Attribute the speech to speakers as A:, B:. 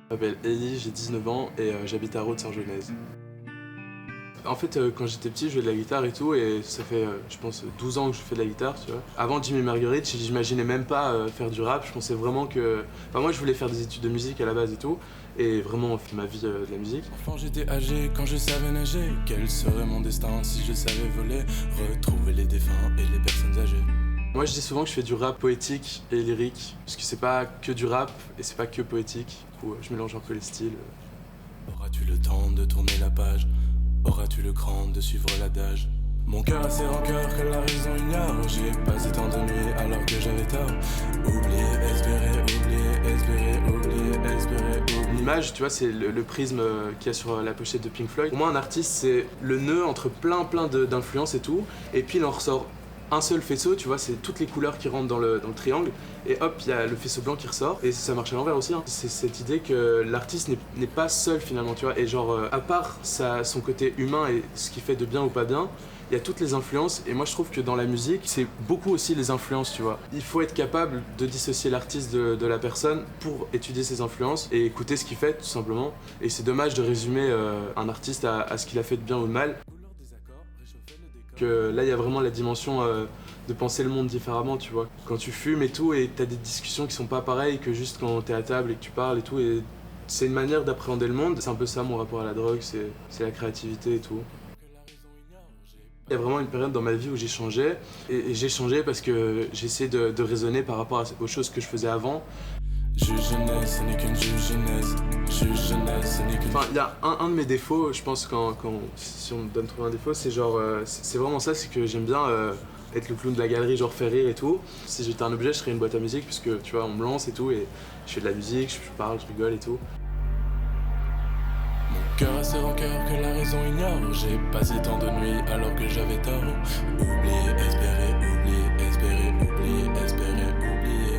A: Je m'appelle Ellie, j'ai 19 ans et j'habite à Rhodes-Argennaise. En fait, quand j'étais petit, je jouais de la guitare et tout, et ça fait, je pense, 12 ans que je fais de la guitare, tu vois. Avant Jimi Marguerite, j'imaginais même pas faire du rap, je pensais vraiment que... Enfin, moi, je voulais faire des études de musique à la base et tout, et vraiment, faire ma vie de la musique.
B: Enfant, j'étais âgé quand je savais nager. Quel serait mon destin si je savais voler? Retrouver les défunts et les personnes âgées.
A: Moi, je dis souvent que je fais du rap poétique et lyrique, parce que c'est pas que du rap, et c'est pas que poétique. Du coup, je mélange un peu les styles.
B: Auras-tu le temps de tourner la page? Auras-tu le cran de suivre l'adage? Mon cœur a ses rancœurs que la raison ignore. J'y ai passé tant de nuits alors que j'avais tort. Oublier, espérer, oublier, espérer, oublier, espérer, oublier.
A: L'image, tu vois, c'est le prisme qu'il y a sur la pochette de Pink Floyd. Pour moi, un artiste, c'est le nœud entre plein d'influences et tout, et puis il en ressort un seul faisceau, tu vois, c'est toutes les couleurs qui rentrent dans le triangle, et hop, il y a le faisceau blanc qui ressort, et ça marche à l'envers aussi, hein. C'est cette idée que l'artiste n'est pas seul finalement, tu vois, et genre, à part son côté humain et ce qu'il fait de bien ou pas bien, il y a toutes les influences, et moi je trouve que dans la musique, c'est beaucoup aussi les influences, tu vois. Il faut être capable de dissocier l'artiste de la personne pour étudier ses influences et écouter ce qu'il fait, tout simplement. Et c'est dommage de résumer un artiste à ce qu'il a fait de bien ou de mal. Que là, il y a vraiment la dimension de penser le monde différemment, tu vois. Quand tu fumes et tout, et t'as des discussions qui sont pas pareilles que juste quand t'es à table et que tu parles et tout, et c'est une manière d'appréhender le monde. C'est un peu ça mon rapport à la drogue, c'est la créativité et tout. Il y a vraiment une période dans ma vie où j'ai changé, et j'ai changé parce que j'ai essayé de raisonner par rapport aux choses que je faisais avant.
B: Juge jeunesse, ce n'est qu'une juge jeunesse. Juge jeunesse, ce n'est qu'une...
A: Enfin, il y a un de mes défauts, je pense, si on me donne trouver un défaut, c'est genre, c'est vraiment ça, c'est que j'aime bien être le clown de la galerie, genre faire rire et tout. Si j'étais un objet, je serais une boîte à musique, puisque tu vois, on me lance et tout, et je fais de la musique, je parle, je rigole et tout.
B: Mon cœur a ses rancœurs que la raison ignore. J'ai passé tant de nuits alors que j'avais tort. Oublier,